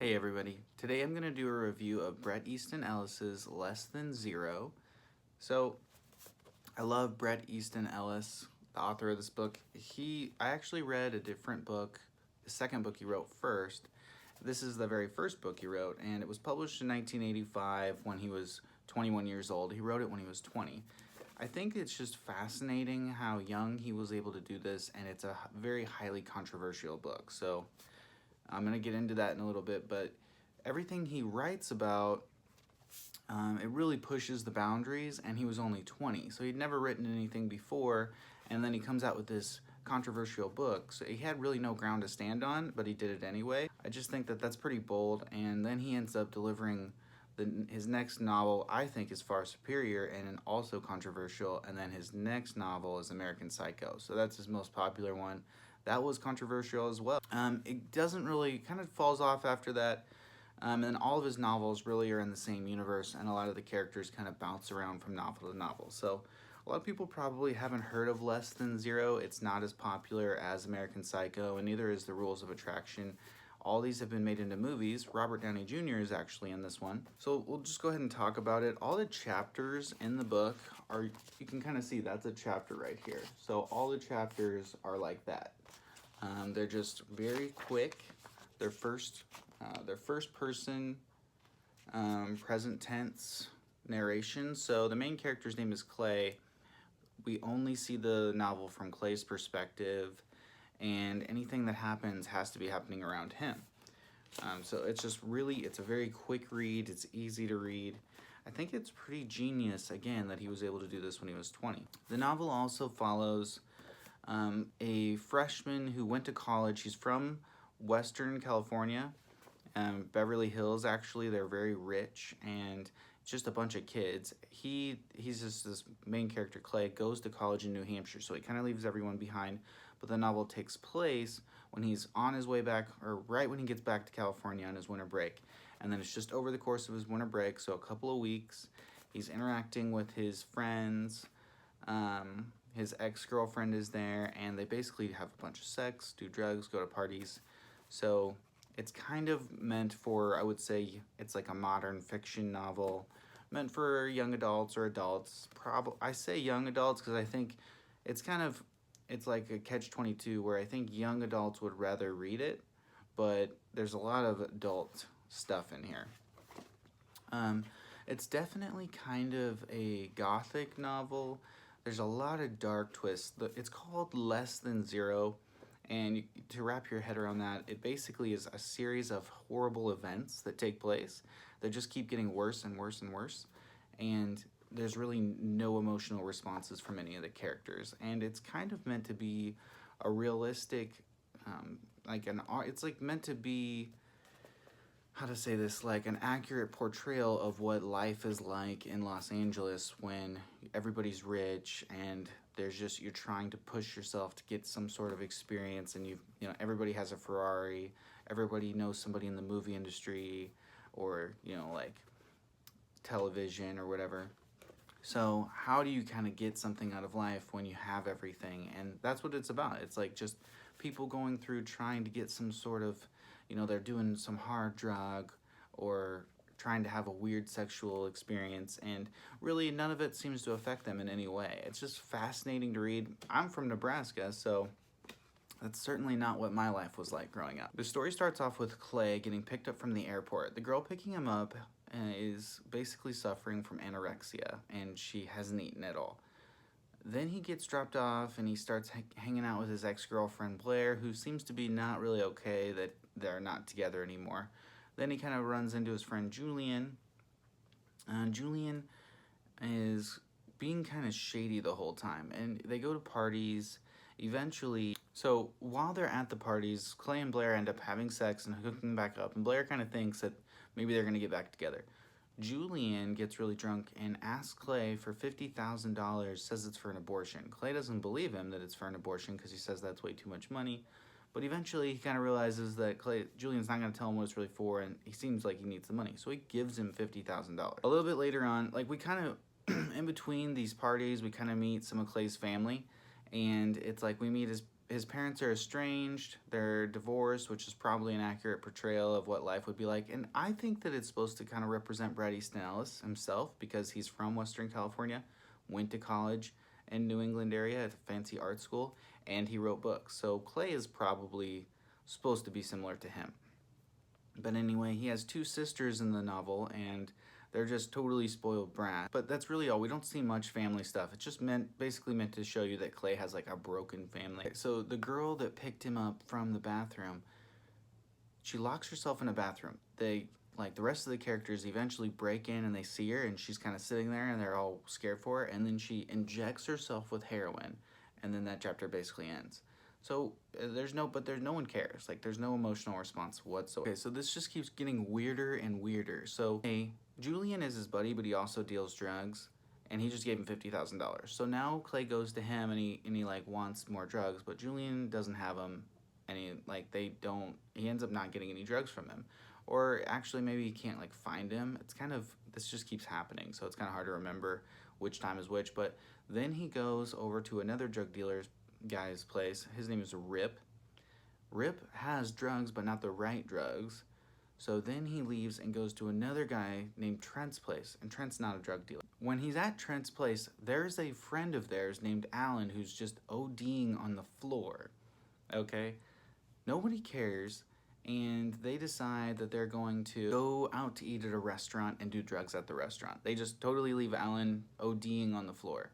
Hey everybody, today I'm going to do a review of Bret Easton Ellis's Less Than Zero. So, I love Bret Easton Ellis, the author of this book. I actually read a different book, the second book he wrote first. This is the very first book he wrote, and it was published in 1985 when he was 21 years old. He wrote it when he was 20. I think it's just fascinating how young he was able to do this, and it's a very highly controversial book. So, I'm going to get into that in a little bit, but everything he writes about, it really pushes the boundaries, and he was only 20, so he'd never written anything before, and then he comes out with this controversial book, so he had really no ground to stand on, but he did it anyway. I just think that that's pretty bold, and then he ends up delivering his next novel, I think, is far superior and also controversial, and then his next novel is American Psycho, so that's his most popular one. That was controversial as well. It doesn't really, kind of falls off after that. And all of his novels really are in the same universe, and a lot of the characters kind of bounce around from novel to novel. So a lot of people probably haven't heard of Less Than Zero. It's not as popular as American Psycho, and neither is The Rules of Attraction. All these have been made into movies. Robert Downey Jr. is actually in this one. So we'll just go ahead and talk about it. All the chapters in the book are, you can kind of see that's a chapter right here. So all the chapters are like that. They're just very quick. They're first person, present tense narration. So the main character's name is Clay. We only see the novel from Clay's perspective, and anything that happens has to be happening around him. So it's just really, it's a very quick read. It's easy to read. I think it's pretty genius, again, that he was able to do this when he was 20. The novel also follows a freshman who went to college. He's from Western California, Beverly Hills, actually. They're very rich, and just a bunch of kids. He's just, this main character, Clay, goes to college in New Hampshire, so he kind of leaves everyone behind, but the novel takes place when he's on his way back, or right when he gets back to California on his winter break, and then it's just over the course of his winter break, so a couple of weeks, he's interacting with his friends. His ex-girlfriend is there, and they basically have a bunch of sex, do drugs, go to parties. So it's kind of meant for, I would say, it's like a modern fiction novel, meant for young adults or adults. I say young adults because I think it's kind of, it's like a catch-22 where I think young adults would rather read it, but there's a lot of adult stuff in here. It's definitely kind of a gothic novel. There's a lot of dark twists. It's called Less Than Zero, and to wrap your head around that, it basically is a series of horrible events that take place that just keep getting worse and worse and worse, and there's really no emotional responses from any of the characters, and it's kind of meant to be a realistic, it's like meant to be, how to say this, like an accurate portrayal of what life is like in Los Angeles when everybody's rich and there's just, you're trying to push yourself to get some sort of experience, and you know, everybody has a Ferrari, everybody knows somebody in the movie industry, or, you know, like television or whatever. So how do you kind of get something out of life when you have everything? And that's what it's about. It's like just people going through trying to get some sort of, you know, they're doing some hard drug or trying to have a weird sexual experience, and really none of it seems to affect them in any way. It's just fascinating to read. I'm from Nebraska, so that's certainly not what my life was like growing up. The story starts off with Clay getting picked up from the airport. The girl picking him up is basically suffering from anorexia, and she hasn't eaten at all. Then he gets dropped off, and he starts hanging out with his ex-girlfriend Blair, who seems to be not really okay that they're not together anymore. Then he kind of runs into his friend Julian. Julian is being kind of shady the whole time, and they go to parties eventually. So while they're at the parties, Clay and Blair end up having sex and hooking back up, and Blair kind of thinks that maybe they're going to get back together. Julian gets really drunk and asks Clay for $50,000, says it's for an abortion. Clay doesn't believe him that it's for an abortion because he says that's way too much money. But eventually he kind of realizes that Julian's not going to tell him what it's really for, and he seems like he needs the money. So he gives him $50,000. A little bit later on, like, we kind of, in between these parties, we kind of meet some of Clay's family. And it's like we meet his his parents are estranged, they're divorced, which is probably an accurate portrayal of what life would be like. And I think that it's supposed to kind of represent Bret Easton Ellis himself because he's from Western California, went to college in New England area at a fancy art school, and he wrote books. So Clay is probably supposed to be similar to him. But anyway, he has two sisters in the novel, and they're just totally spoiled brats. But that's really all. We don't see much family stuff. It's just basically meant to show you that Clay has like a broken family. So the girl that picked him up from the bathroom, she locks herself in a bathroom. Like the rest of the characters eventually break in and they see her, and she's kind of sitting there and they're all scared for her, and then she injects herself with heroin, and then that chapter basically ends. So there's no one cares. Like there's no emotional response whatsoever. Okay, so this just keeps getting weirder and weirder. So hey, Julian is his buddy, but he also deals drugs, and he just gave him $50,000. So now Clay goes to him and he like wants more drugs, but Julian doesn't have them, and he ends up not getting any drugs from him. Or actually maybe he can't like find him. This just keeps happening, so it's kind of hard to remember which time is which. But then he goes over to another drug dealer's guy's place. His name is Rip. Rip has drugs, but not the right drugs. So then he leaves and goes to another guy named Trent's place, and Trent's not a drug dealer. When he's at Trent's place, there's a friend of theirs named Alan who's just ODing on the floor. Okay? Nobody cares, and they decide that they're going to go out to eat at a restaurant and do drugs at the restaurant. They just totally leave Alan ODing on the floor.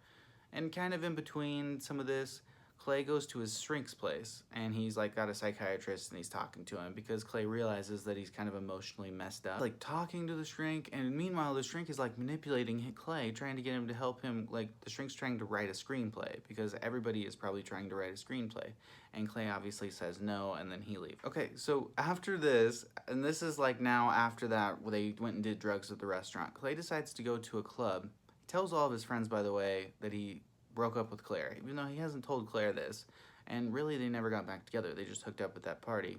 And kind of in between some of this, Clay goes to his shrink's place, and he's like got a psychiatrist, and he's talking to him because Clay realizes that he's kind of emotionally messed up. Like talking to the shrink, and meanwhile the shrink is like manipulating Clay, trying to get him to help him. Like the shrink's trying to write a screenplay because everybody is probably trying to write a screenplay, and Clay obviously says no, and then he leaves. Okay, so after this, and this is like now after that, where they went and did drugs at the restaurant, Clay decides to go to a club. He tells all of his friends, by the way, that he broke up with Claire, even though he hasn't told Claire this, and really they never got back together. They just hooked up at that party.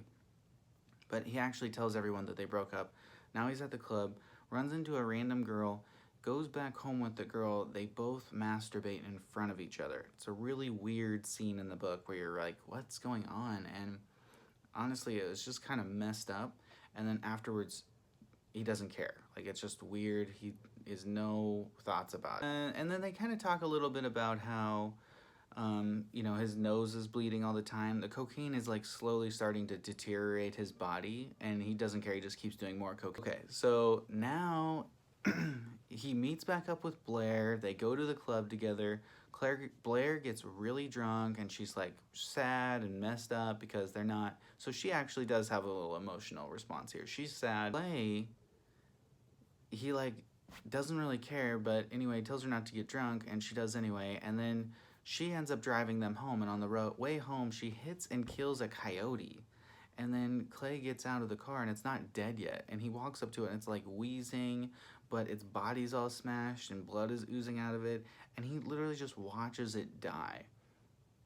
But he actually tells everyone that they broke up. Now he's at the club, runs into a random girl, goes back home with the girl. They both masturbate in front of each other. It's a really weird scene in the book where you're like, what's going on? And honestly, it was just kind of messed up. And then afterwards, he doesn't care. Like, it's just weird. He is no thoughts about it. And then they kind of talk a little bit about how, his nose is bleeding all the time. The cocaine is like slowly starting to deteriorate his body, and he doesn't care. He just keeps doing more cocaine. Okay, so now he meets back up with Blair. They go to the club together. Blair gets really drunk, and she's like sad and messed up because they're not. So she actually does have a little emotional response here. She's sad. Clay, he like doesn't really care, but anyway, tells her not to get drunk, and she does anyway. And then she ends up driving them home, and on the way home, she hits and kills a coyote. And then Clay gets out of the car, and it's not dead yet. And he walks up to it, and it's like wheezing, but its body's all smashed, and blood is oozing out of it. And he literally just watches it die.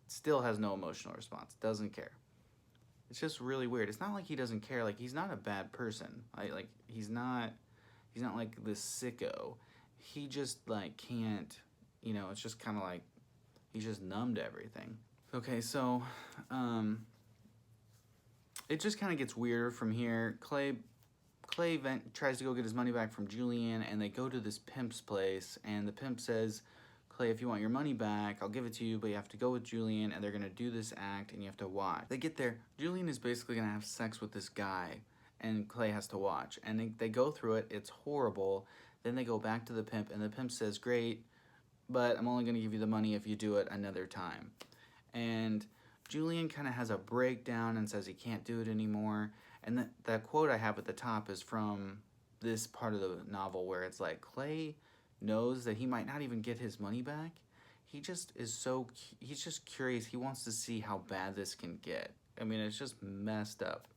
Still has no emotional response. Doesn't care. It's just really weird. It's not like he doesn't care. Like, he's not a bad person. He's not like this sicko. He just like can't, it's just kind of like he's just numb to everything. Okay, so it just kind of gets weirder from here. Clay tries to go get his money back from Julian, and they go to this pimp's place, and the pimp says, Clay, if you want your money back, I'll give it to you, but you have to go with Julian, and they're going to do this act, and you have to watch. They get there. Julian is basically going to have sex with this guy, and Clay has to watch. And they go through it. It's horrible. Then they go back to the pimp, and the pimp says, great, but I'm only going to give you the money if you do it another time. And Julian kind of has a breakdown and says he can't do it anymore. And that quote I have at the top is from this part of the novel where it's like, Clay knows that he might not even get his money back. He just is he's just curious. He wants to see how bad this can get. I mean, it's just messed up.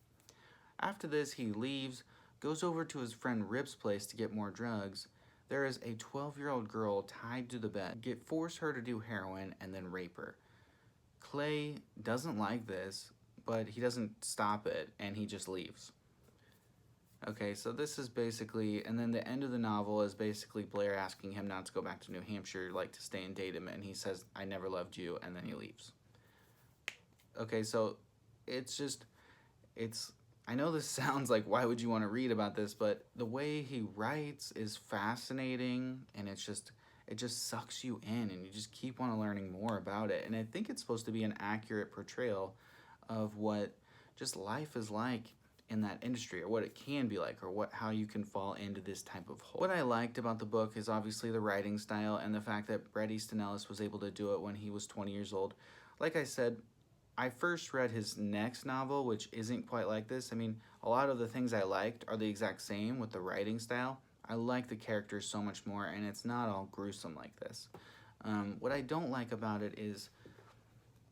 After this, he leaves, goes over to his friend Rip's place to get more drugs. There is a 12-year-old girl tied to the bed. Force her to do heroin and then rape her. Clay doesn't like this, but he doesn't stop it, and he just leaves. Okay, so this is basically, and then the end of the novel is basically Blair asking him not to go back to New Hampshire, like to stay and date him, and he says, I never loved you, and then he leaves. Okay, so it's just it's I know this sounds like why would you want to read about this, but the way he writes is fascinating, and it just sucks you in and you just keep on learning more about it. And I think it's supposed to be an accurate portrayal of what just life is like in that industry, or what it can be like, or what how you can fall into this type of hole. What I liked about the book is obviously the writing style and the fact that Bret Easton Ellis was able to do it when he was 20 years old. Like I said, I first read his next novel, which isn't quite like this. I mean, a lot of the things I liked are the exact same with the writing style. I like the characters so much more, and it's not all gruesome like this. What I don't like about it is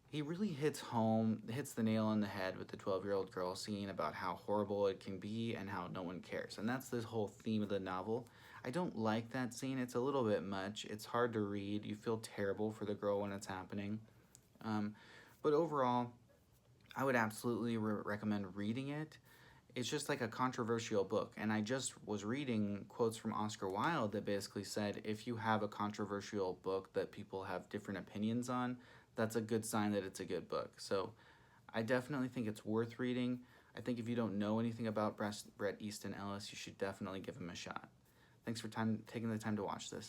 he really hits the nail on the head with the 12-year-old girl scene about how horrible it can be and how no one cares. And that's the whole theme of the novel. I don't like that scene. It's a little bit much. It's hard to read. You feel terrible for the girl when it's happening. Um, but overall, I would absolutely recommend reading it. It's just like a controversial book. And I just was reading quotes from Oscar Wilde that basically said if you have a controversial book that people have different opinions on, that's a good sign that it's a good book. So I definitely think it's worth reading. I think if you don't know anything about Bret Easton Ellis, you should definitely give him a shot. Thanks for taking the time to watch this.